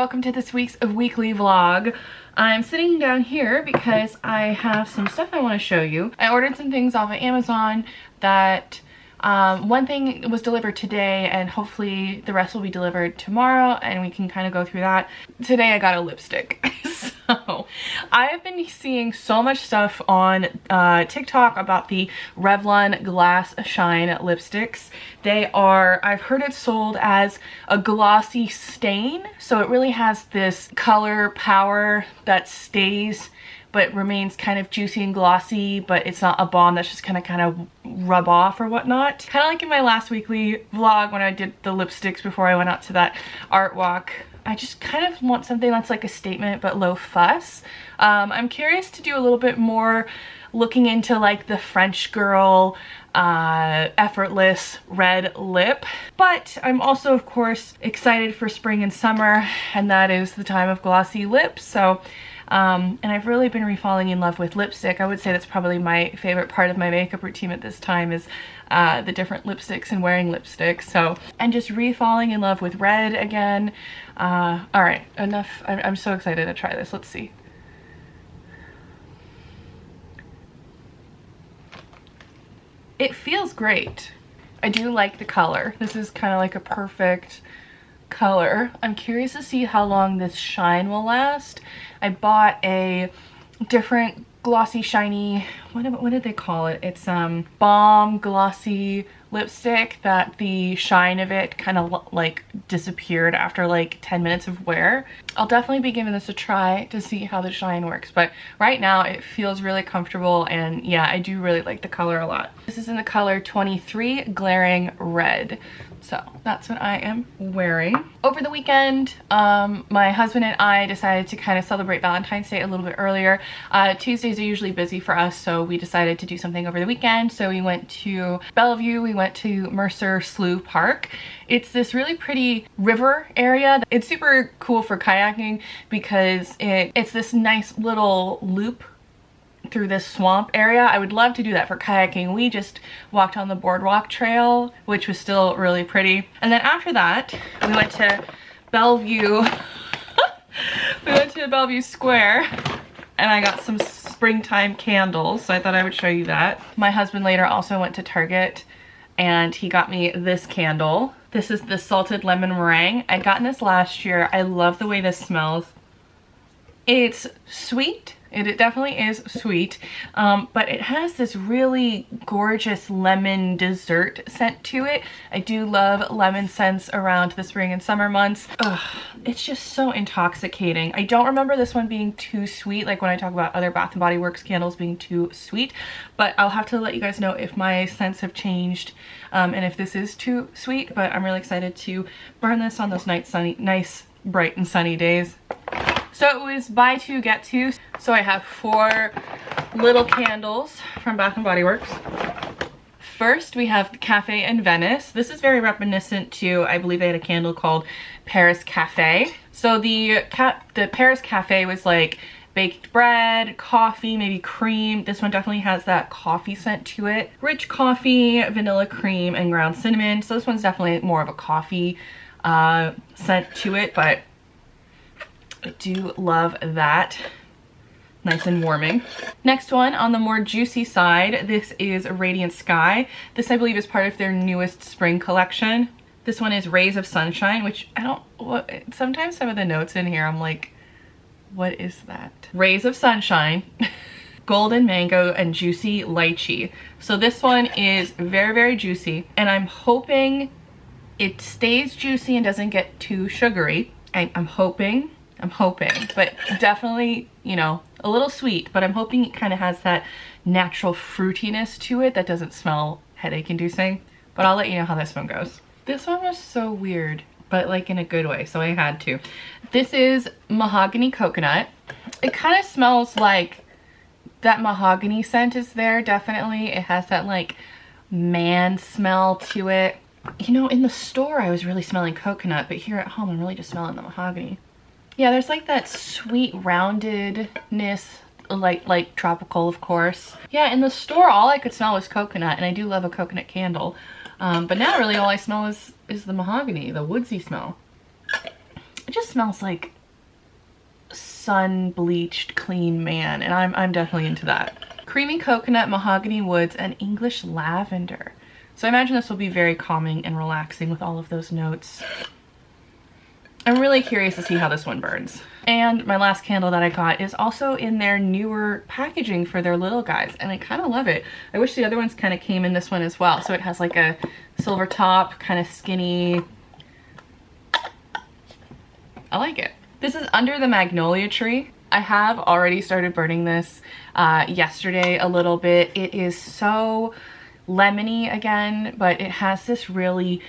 welcome to this week's weekly vlog. I'm sitting down here because I have some stuff I want to show you. I ordered some things off of Amazon that one thing was delivered today and hopefully the rest will be delivered tomorrow and we can kind of go through that. Today I got a lipstick. So I've been seeing so much stuff on TikTok about the Revlon Glass Shine lipsticks. They are, I've heard it's sold as a glossy stain, so it really has this color power that stays but remains kind of juicy and glossy, but it's not a balm that's just kind of rub off or whatnot. Kind of like in my last weekly vlog when I did the lipsticks before I went out to that art walk. I just kind of want something that's like a statement but low fuss. I'm curious to do a little bit more looking into like the French girl effortless red lip, but I'm also of course excited for spring and summer, and that is the time of glossy lips. So and I've really been refalling in love with lipstick. I would say that's probably my favorite part of my makeup routine at this time is the different lipsticks and wearing lipstick. So, and just refalling in love with red again. All right, enough. I'm so excited to try this. Let's see. It feels great. I do like the color. This is kind of like a perfect color. I'm curious to see how long this shine will last. I bought a different glossy shiny, what did they call it? It's balm glossy lipstick that the shine of it kind of like disappeared after like 10 minutes of wear. I'll definitely be giving this a try to see how the shine works, but right now it feels really comfortable, and yeah, I do really like the color a lot. This is in the color 23 Glaring Red. So that's what I am wearing. Over the weekend, my husband and I decided to kind of celebrate Valentine's Day a little bit earlier. Tuesdays are usually busy for us, so we decided to do something over the weekend. So we went to Bellevue, we went to Mercer Slough Park. It's this really pretty river area. It's super cool for kayaking because it's this nice little loop through this swamp area. I would love to do that for kayaking. We just walked on the boardwalk trail, which was still really pretty. And then after that, we went to Bellevue. We went to Bellevue Square and I got some springtime candles. So I thought I would show you that. My husband later also went to Target and he got me this candle. This is the Salted Lemon Meringue. I'd gotten this last year. I love the way this smells. It's sweet. It definitely is sweet, but it has this really gorgeous lemon dessert scent to it. I do love lemon scents around the spring and summer months. Ugh, it's just so intoxicating. I don't remember this one being too sweet, like when I talk about other Bath & Body Works candles being too sweet, but I'll have to let you guys know if my scents have changed and if this is too sweet, but I'm really excited to burn this on those nice, bright and sunny days. So it was buy two, get two. So I have 4 little candles from Bath & Body Works. First, we have Cafe in Venice. This is very reminiscent to, I believe they had a candle called Paris Cafe. So the Paris Cafe was like baked bread, coffee, maybe cream. This one definitely has that coffee scent to it. Rich coffee, vanilla cream, and ground cinnamon. So this one's definitely more of a coffee scent to it, but I do love that. Nice and warming. Next one on the more juicy side, this is Radiant Sky. This I believe is part of their newest spring collection. This one is Rays of Sunshine, which I don't, sometimes some of the notes in here I'm like, what is that? Rays of Sunshine, Golden Mango, and Juicy Lychee. So this one is very, very juicy, and I'm hoping it stays juicy and doesn't get too sugary. I'm hoping, but definitely, you know, a little sweet, but I'm hoping it kind of has that natural fruitiness to it that doesn't smell headache inducing, but I'll let you know how this one goes. This one was so weird, but like in a good way, so I had to. This is Mahogany Coconut. It kind of smells like that mahogany scent is there, definitely. It has that like man smell to it. You know, in the store I was really smelling coconut, but here at home I'm really just smelling the mahogany. Yeah, there's like that sweet roundedness, like tropical, of course. Yeah, in the store all I could smell was coconut, and I do love a coconut candle. But now really all I smell is the mahogany, the woodsy smell. It just smells like sun bleached clean man, and I'm definitely into that. Creamy coconut, mahogany woods, and English lavender. So I imagine this will be very calming and relaxing with all of those notes. I'm really curious to see how this one burns. And my last candle that I got is also in their newer packaging for their little guys, and I kind of love it. I wish the other ones kind of came in this one as well. So it has like a silver top, kind of skinny. I like it. This is Under the Magnolia Tree. I have already started burning this yesterday a little bit. It is so lemony again, but it has this really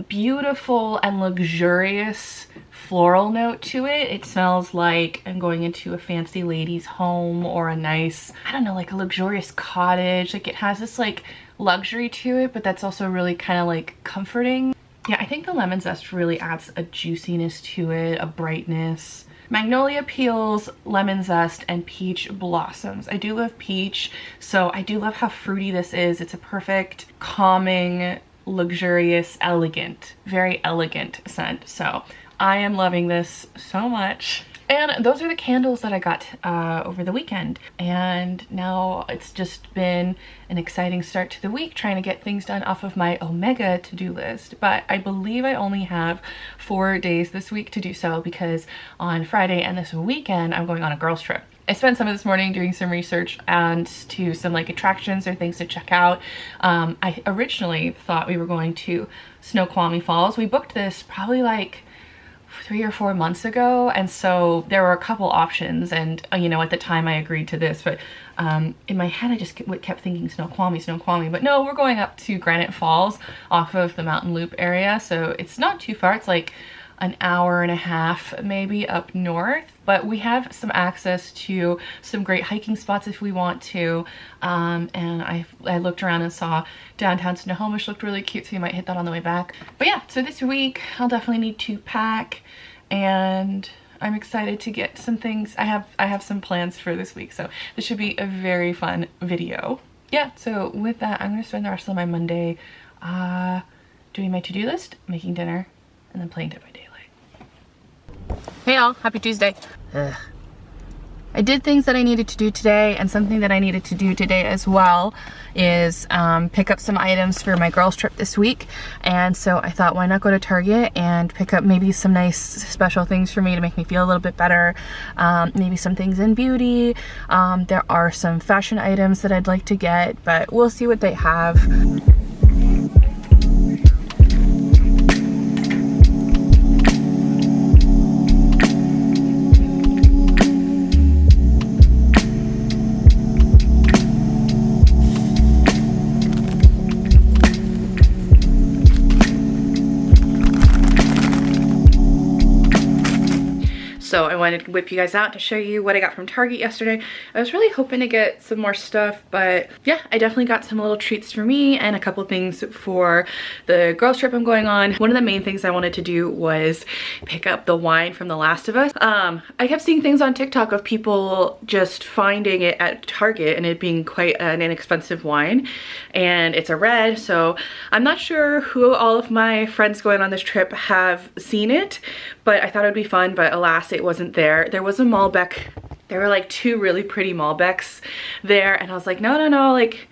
beautiful and luxurious floral note to it. It smells like I'm going into a fancy lady's home or a nice, I don't know, like a luxurious cottage. Like it has this like luxury to it, but that's also really kind of like comforting. Yeah, I think the lemon zest really adds a juiciness to it, a brightness. Magnolia peels, lemon zest, and peach blossoms. I do love peach, so I do love how fruity this is. It's a perfect, calming, luxurious, elegant, very elegant scent. So I am loving this so much. And those are the candles that I got over the weekend. And now it's just been an exciting start to the week trying to get things done off of my Omega to-do list. But I believe I only have 4 days this week to do so, because on Friday and this weekend I'm going on a girls trip. I spent some of this morning doing some research and to some like attractions or things to check out. I originally thought we were going to Snoqualmie Falls. We booked this probably like 3 or 4 months ago, and so there were a couple options, and you know, at the time I agreed to this, but in my head I just kept thinking Snoqualmie, but no, we're going up to Granite Falls off of the Mountain Loop area, so it's not too far. It's like an hour and a half maybe up north, but we have some access to some great hiking spots if we want to. And I looked around and saw downtown Snohomish looked really cute, so you might hit that on the way back. But yeah, so this week I'll definitely need to pack, and I'm excited to get some things. I have some plans for this week, so this should be a very fun video. Yeah, so with that, I'm gonna spend the rest of my Monday doing my to-do list, making dinner, and then playing Dead by Daylight. Hey y'all, happy Tuesday. I did things that I needed to do today, and something that I needed to do today as well is pick up some items for my girls trip this week. And so I thought, why not go to Target and pick up maybe some nice special things for me to make me feel a little bit better. Maybe some things in beauty. There are some fashion items that I'd like to get, but we'll see what they have. So I wanted to whip you guys out to show you what I got from Target yesterday. I was really hoping to get some more stuff, but yeah, I definitely got some little treats for me and a couple things for the girls trip I'm going on. One of the main things I wanted to do was pick up the wine from The Last of Us. I kept seeing things on TikTok of people just finding it at Target and it being quite an inexpensive wine, and it's a red, so I'm not sure who all of my friends going on this trip have seen it, but I thought it would be fun, but alas, it wasn't there. There was a Malbec. There were like 2 really pretty Malbecs there, and I was like, no, like,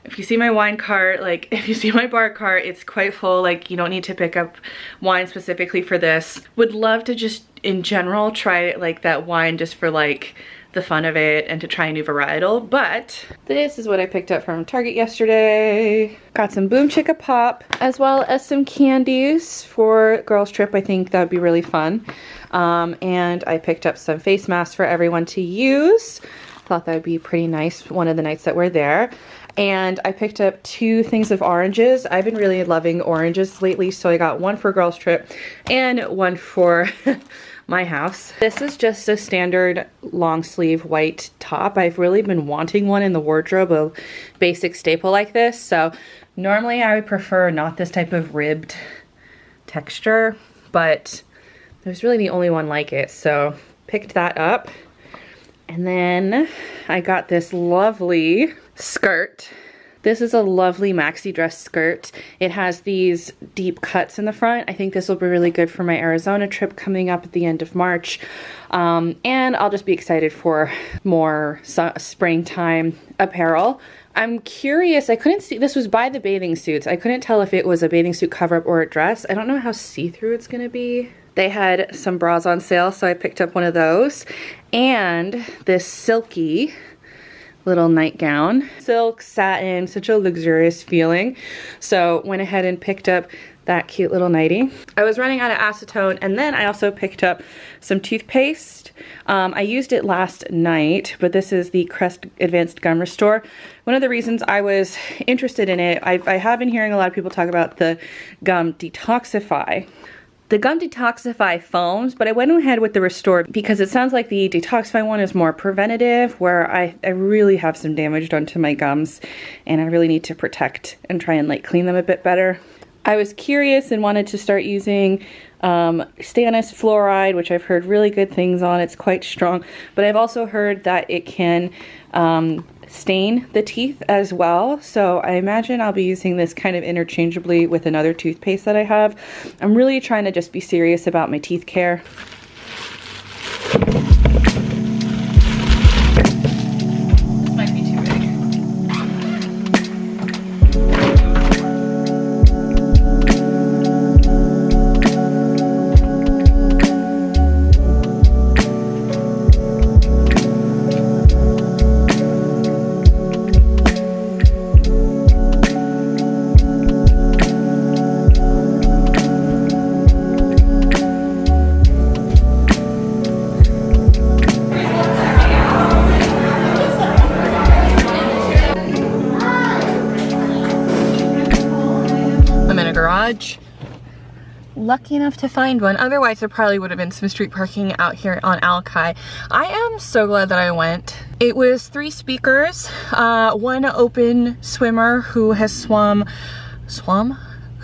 if you see my wine cart, like, if you see my bar cart, it's quite full. Like, you don't need to pick up wine specifically for this. Would love to just, in general, try like that wine just for like the fun of it and to try a new varietal. But this is what I picked up from Target yesterday. Got some Boom Chicka Pop, as well as some candies for girls trip. I think that would be really fun. And I picked up some face masks for everyone to use. Thought that would be pretty nice one of the nights that we're there. And I picked up 2 things of oranges. I've been really loving oranges lately, so I got one for girls trip and one for my house. This is just a standard long sleeve white top. I've really been wanting one in the wardrobe, a basic staple like this. So normally I would prefer not this type of ribbed texture, but there's really the only one like it. So picked that up. And then I got this lovely skirt. This is a lovely maxi dress skirt. It has these deep cuts in the front. I think this will be really good for my Arizona trip coming up at the end of March. And I'll just be excited for more springtime apparel. I'm curious, I couldn't see, this was by the bathing suits. I couldn't tell if it was a bathing suit cover up or a dress. I don't know how see-through it's gonna be. They had some bras on sale, so I picked up one of those. And this silky little nightgown. Silk, satin, such a luxurious feeling. So went ahead and picked up that cute little nightie. I was running out of acetone, and then I also picked up some toothpaste. I used it last night, but this is the Crest Advanced Gum Restore. One of the reasons I was interested in it, I have been hearing a lot of people talk about the Gum Detoxify. The Gum Detoxify foams, but I went ahead with the Restore because it sounds like the Detoxify one is more preventative, where I really have some damage done to my gums and I really need to protect and try and like clean them a bit better. I was curious and wanted to start using stannous fluoride, which I've heard really good things on. It's quite strong, but I've also heard that it can stain the teeth as well. So I imagine I'll be using this kind of interchangeably with another toothpaste that I have. I'm really trying to just be serious about my teeth care. Lucky enough to find one. Otherwise, there probably would have been some street parking out here on Alki. I am so glad that I went. It was 3 speakers, one open swimmer who has swam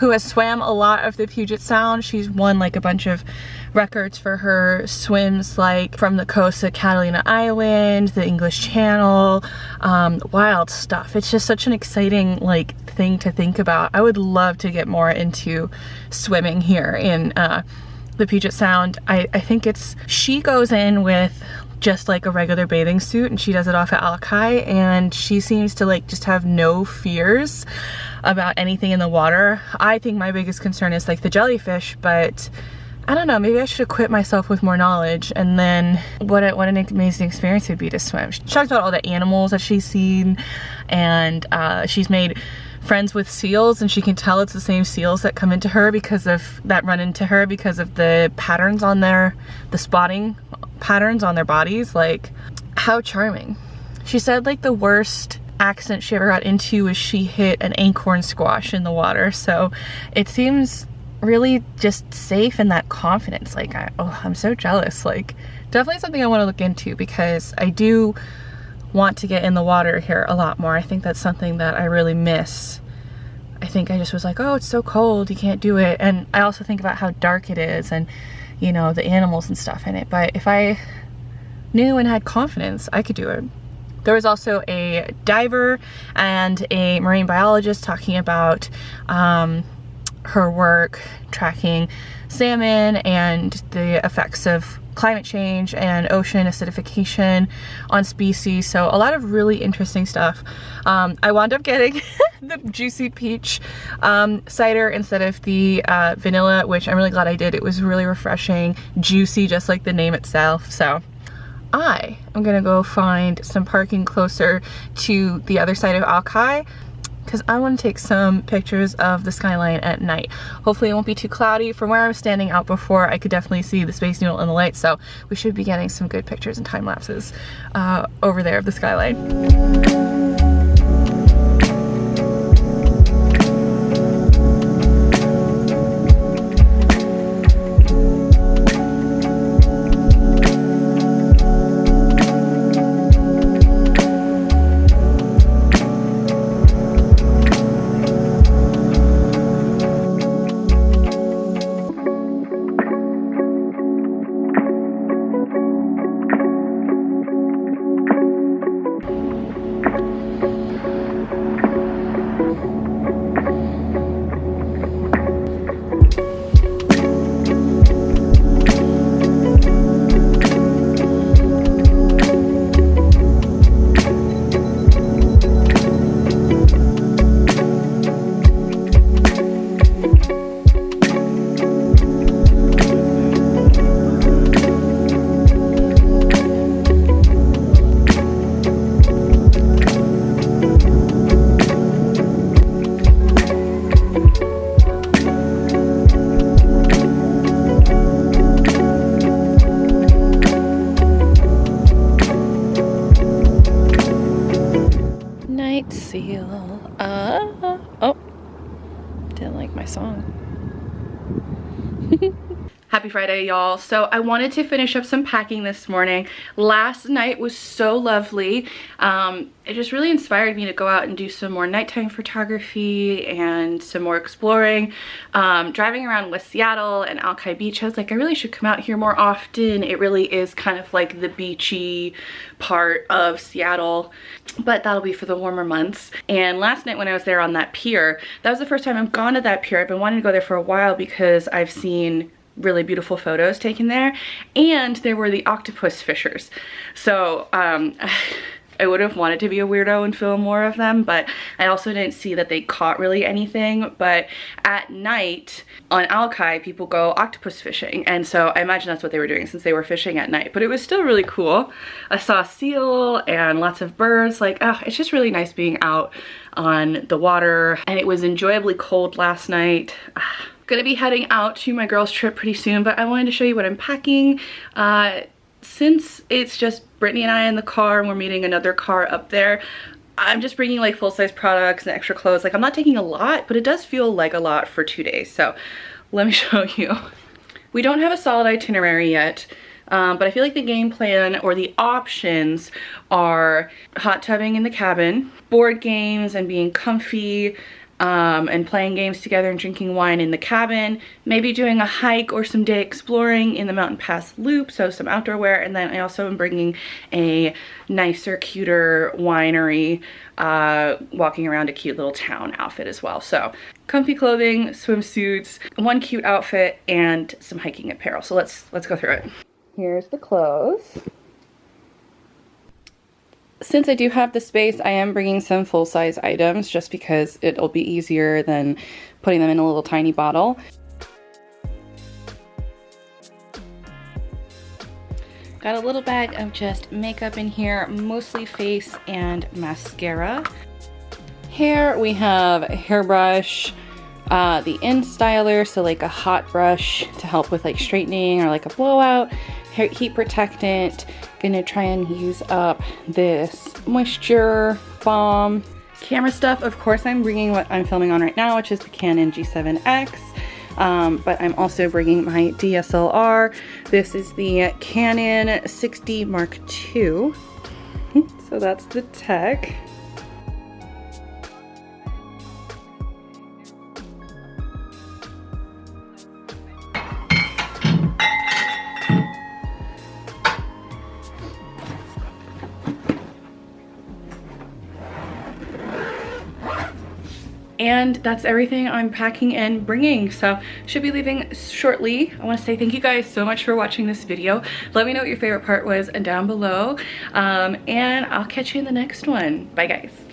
a lot of the Puget Sound. She's won like a bunch of records for her swims, like from the coast of Catalina Island, the English Channel, wild stuff. It's just such an exciting like thing to think about. I would love to get more into swimming here in the Puget Sound. I think she goes in with just like a regular bathing suit, and she does it off at Alki, and she seems to like just have no fears about anything in the water. I think my biggest concern is like the jellyfish, but I don't know, maybe I should equip myself with more knowledge, and then what an amazing experience it would be to swim. She talks about all the animals that she's seen, and she's made friends with seals, and she can tell it's the same seals that run into her because of the patterns on the spotting patterns on their bodies. Like, how charming. She said like the worst accident she ever got into was she hit an acorn squash in the water, so it seems really just safe and that confidence. Like, I'm so jealous. Like, definitely something I want to look into because I do want to get in the water here a lot more. I think that's something that I really miss. I think I just was like, oh, it's so cold, you can't do it. And I also think about how dark it is and, you know, the animals and stuff in it. But if I knew and had confidence, I could do it. There was also a diver and a marine biologist talking about her work tracking salmon and the effects of climate change and ocean acidification on species. So a lot of really interesting stuff. I wound up getting the juicy peach cider instead of the vanilla, which I'm really glad I did. It was really refreshing, juicy, just like the name itself. So I am gonna go find some parking closer to the other side of Alki because I want to take some pictures of the skyline at night. Hopefully it won't be too cloudy. From where I was standing out before, I could definitely see the Space Needle and the lights, so we should be getting some good pictures and time lapses over there of the skyline. my song. Happy Friday, y'all. So I wanted to finish up some packing this morning. Last night was so lovely. It just really inspired me to go out and do some more nighttime photography and some more exploring. Driving around West Seattle and Alki Beach, I was like, I really should come out here more often. It really is kind of like the beachy part of Seattle, but that'll be for the warmer months. And last night when I was there on that pier, that was the first time I've gone to that pier. I've been wanting to go there for a while because I've seen really beautiful photos taken there, and there were the octopus fishers. So I would have wanted to be a weirdo and film more of them, but I also didn't see that they caught really anything. But at night on Alki, people go octopus fishing, and so I imagine that's what they were doing since they were fishing at night. But it was still really cool. I saw a seal and lots of birds. Like, oh, it's just really nice being out on the water, and it was enjoyably cold last night. Gonna be heading out to my girls trip pretty soon, but I wanted to show you what I'm packing. Since it's just Brittany and I in the car and we're meeting another car up there, I'm just bringing like full-size products and extra clothes. Like, I'm not taking a lot, but it does feel like a lot for 2 days. So let me show you. We don't have a solid itinerary yet, but I feel like the game plan or the options are hot tubbing in the cabin, board games and being comfy, and playing games together and drinking wine in the cabin, maybe doing a hike or some day exploring in the Mountain Pass Loop, so some outdoor wear. And then I also am bringing a nicer, cuter winery, walking around a cute little town outfit as well. So comfy clothing, swimsuits, one cute outfit, and some hiking apparel. So let's go through it. Here's the clothes. Since I do have the space, I am bringing some full-size items just because it'll be easier than putting them in a little tiny bottle. Got a little bag of just makeup in here, mostly face and mascara. Hair, we have a hairbrush, the InStyler, so like a hot brush to help with like straightening or like a blowout, heat protectant. Gonna try and use up this moisture balm. Camera stuff, of course I'm bringing what I'm filming on right now, which is the Canon G7X, but I'm also bringing my DSLR. This is the Canon 60 Mark II, so that's the tech. And that's everything I'm packing and bringing. So should be leaving shortly. I want to say thank you guys so much for watching this video. Let me know what your favorite part was down below. And I'll catch you in the next one. Bye guys.